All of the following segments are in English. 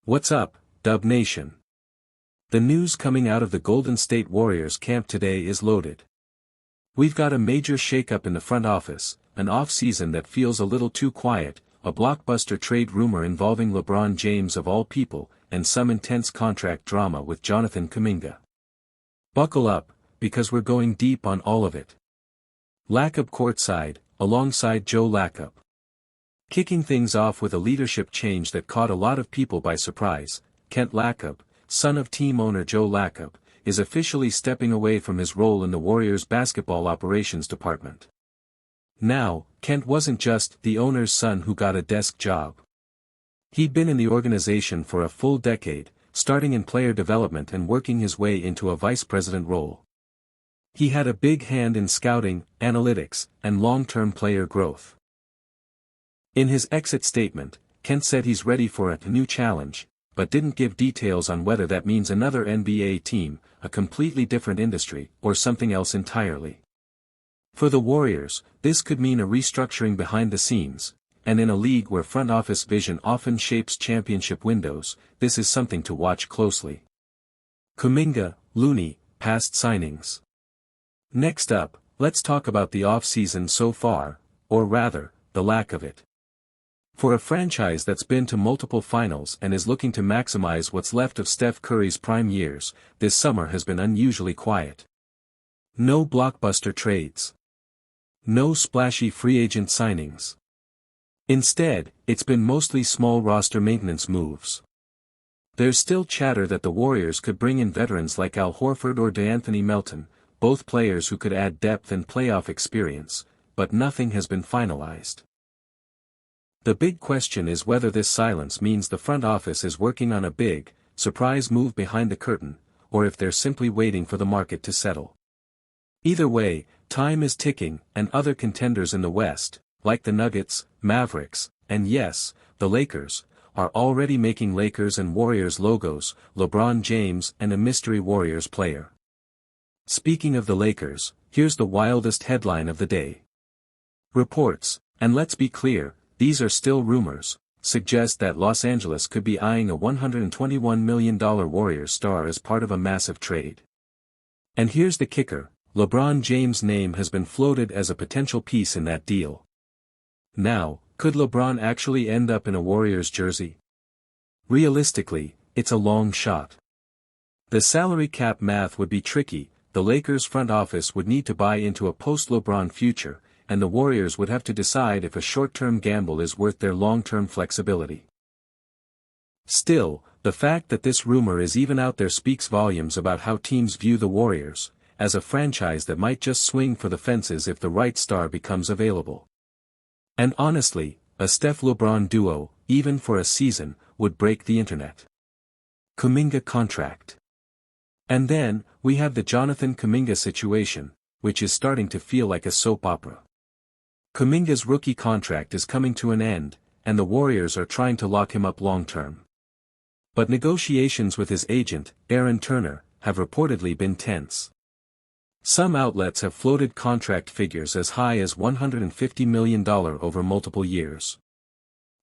What's up, Dub Nation? The news coming out of the Golden State Warriors camp today is loaded. We've got a major shakeup in the front office, an off-season that feels a little too quiet, a blockbuster trade rumor involving LeBron James of all people, and some intense contract drama with Jonathan Kuminga. Buckle up, because we're going deep on all of it. Lacob courtside, alongside Joe Lacob. Kicking things off with a leadership change that caught a lot of people by surprise, Kent Lacob, son of team owner Joe Lacob, is officially stepping away from his role in the Warriors' basketball operations department. Now, Kent wasn't just the owner's son who got a desk job. He'd been in the organization for a full decade, starting in player development and working his way into a vice president role. He had a big hand in scouting, analytics, and long-term player growth. In his exit statement, Kent said he's ready for a new challenge, but didn't give details on whether that means another NBA team, a completely different industry, or something else entirely. For the Warriors, this could mean a restructuring behind the scenes, and in a league where front office vision often shapes championship windows, this is something to watch closely. Kuminga, Looney, past signings. Next up, let's talk about the offseason so far, or rather, the lack of it. For a franchise that's been to multiple finals and is looking to maximize what's left of Steph Curry's prime years, this summer has been unusually quiet. No blockbuster trades. No splashy free agent signings. Instead, it's been mostly small roster maintenance moves. There's still chatter that the Warriors could bring in veterans like Al Horford or DeAnthony Melton, both players who could add depth and playoff experience, but nothing has been finalized. The big question is whether this silence means the front office is working on a big, surprise move behind the curtain, or if they're simply waiting for the market to settle. Either way, time is ticking, and other contenders in the West, like the Nuggets, Mavericks, and yes, the Lakers, are already making Lakers and Warriors logos, LeBron James and a mystery Warriors player. Speaking of the Lakers, here's the wildest headline of the day. Reports, and let's be clear, these are still rumors, suggest that Los Angeles could be eyeing a $121 million Warriors star as part of a massive trade. And here's the kicker, LeBron James' name has been floated as a potential piece in that deal. Now, could LeBron actually end up in a Warriors jersey? Realistically, it's a long shot. The salary cap math would be tricky, the Lakers' front office would need to buy into a post-LeBron future, and the Warriors would have to decide if a short-term gamble is worth their long-term flexibility. Still, the fact that this rumor is even out there speaks volumes about how teams view the Warriors, as a franchise that might just swing for the fences if the right star becomes available. And honestly, a Steph-LeBron duo, even for a season, would break the internet. Kuminga contract. And then, we have the Jonathan Kuminga situation, which is starting to feel like a soap opera. Kuminga's rookie contract is coming to an end, and the Warriors are trying to lock him up long-term. But negotiations with his agent, Aaron Turner, have reportedly been tense. Some outlets have floated contract figures as high as $150 million over multiple years.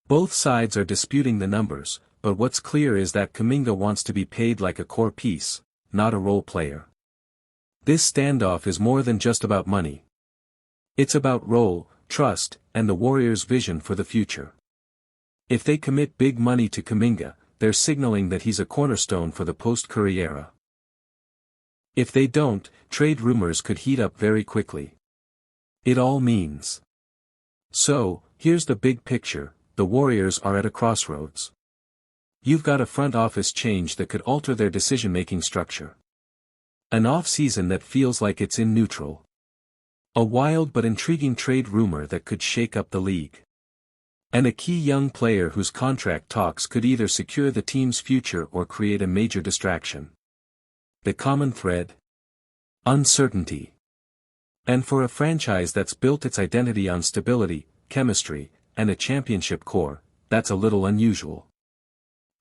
Both sides are disputing the numbers, but what's clear is that Kuminga wants to be paid like a core piece, not a role player. This standoff is more than just about money. It's about role, trust, and the Warriors' vision for the future. If they commit big money to Kuminga, they're signaling that he's a cornerstone for the post-Curry era. If they don't, trade rumors could heat up very quickly. It all means. So, here's the big picture, the Warriors are at a crossroads. You've got a front office change that could alter their decision-making structure. An off-season that feels like it's in neutral. A wild but intriguing trade rumor that could shake up the league. And a key young player whose contract talks could either secure the team's future or create a major distraction. The common thread? Uncertainty. And for a franchise that's built its identity on stability, chemistry, and a championship core, that's a little unusual.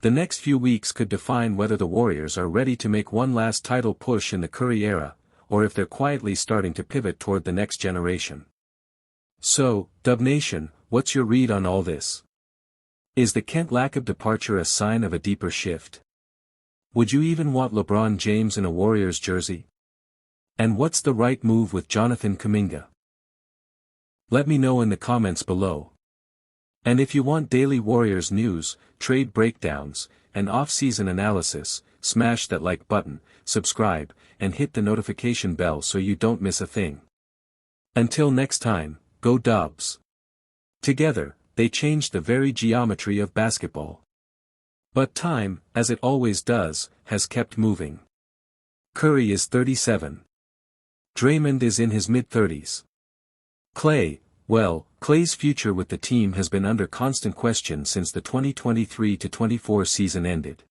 The next few weeks could define whether the Warriors are ready to make one last title push in the Curry era, or if they're quietly starting to pivot toward the next generation. So, Dub Nation, what's your read on all this? Is the Kent lack of departure a sign of a deeper shift? Would you even want LeBron James in a Warriors jersey? And what's the right move with Jonathan Kuminga? Let me know in the comments below. And if you want daily Warriors news, trade breakdowns, and off-season analysis, smash that like button, subscribe, and hit the notification bell so you don't miss a thing. Until next time, go Dubs. Together, they changed the very geometry of basketball. But time, as it always does, has kept moving. Curry is 37. Draymond is in his mid-30s. Klay, well, Klay's future with the team has been under constant question since the 2023-24 season ended.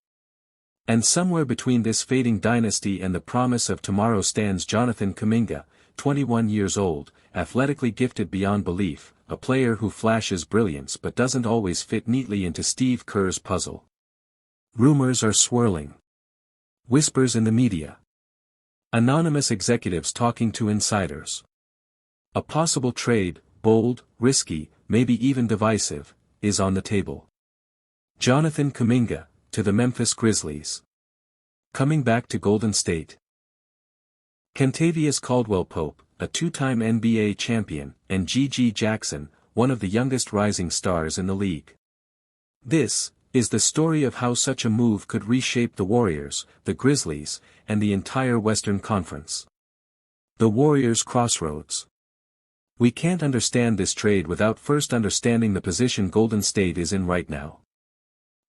And somewhere between this fading dynasty and the promise of tomorrow stands Jonathan Kuminga, 21 years old, athletically gifted beyond belief, a player who flashes brilliance but doesn't always fit neatly into Steve Kerr's puzzle. Rumors are swirling. Whispers in the media. Anonymous executives talking to insiders. A possible trade, bold, risky, maybe even divisive, is on the table. Jonathan Kuminga, to the Memphis Grizzlies. Coming back to Golden State. Kentavious Caldwell-Pope, a two-time NBA champion, and G.G. Jackson, one of the youngest rising stars in the league. This is the story of how such a move could reshape the Warriors, the Grizzlies, and the entire Western Conference. The Warriors' crossroads. We can't understand this trade without first understanding the position Golden State is in right now.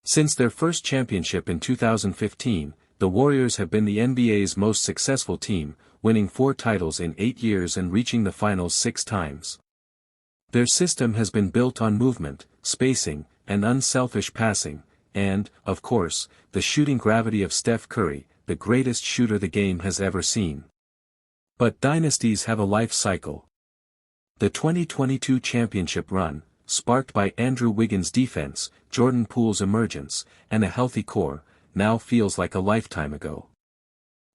Since their first championship in 2015, the Warriors have been the NBA's most successful team, winning 4 titles in 8 years and reaching the finals 6 times. Their system has been built on movement, spacing, and unselfish passing, and, of course, the shooting gravity of Steph Curry, the greatest shooter the game has ever seen. But dynasties have a life cycle. The 2022 championship run, sparked by Andrew Wiggins' defense, Jordan Poole's emergence, and a healthy core, now feels like a lifetime ago.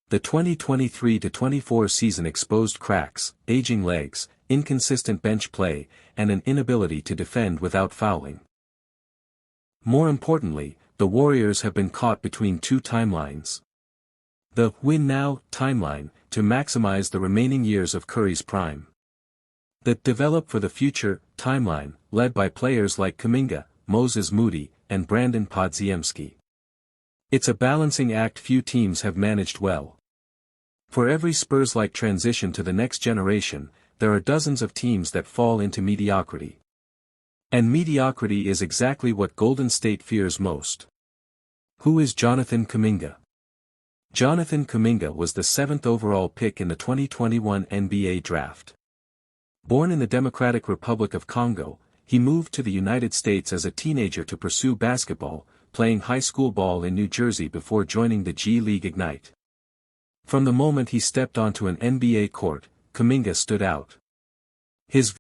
The 2023-24 season exposed cracks, aging legs, inconsistent bench play, and an inability to defend without fouling. More importantly, the Warriors have been caught between 2 timelines. The win now timeline, to maximize the remaining years of Curry's prime. The develop for the future timeline, led by players like Kuminga, Moses Moody, and Brandon Podziemski. It's a balancing act few teams have managed well. For every Spurs-like transition to the next generation, there are dozens of teams that fall into mediocrity. And mediocrity is exactly what Golden State fears most. Who is Jonathan Kuminga? Jonathan Kuminga was the 7th overall pick in the 2021 NBA draft. Born in the Democratic Republic of Congo, he moved to the United States as a teenager to pursue basketball, playing high school ball in New Jersey before joining the G League Ignite. From the moment he stepped onto an NBA court, Kuminga stood out. His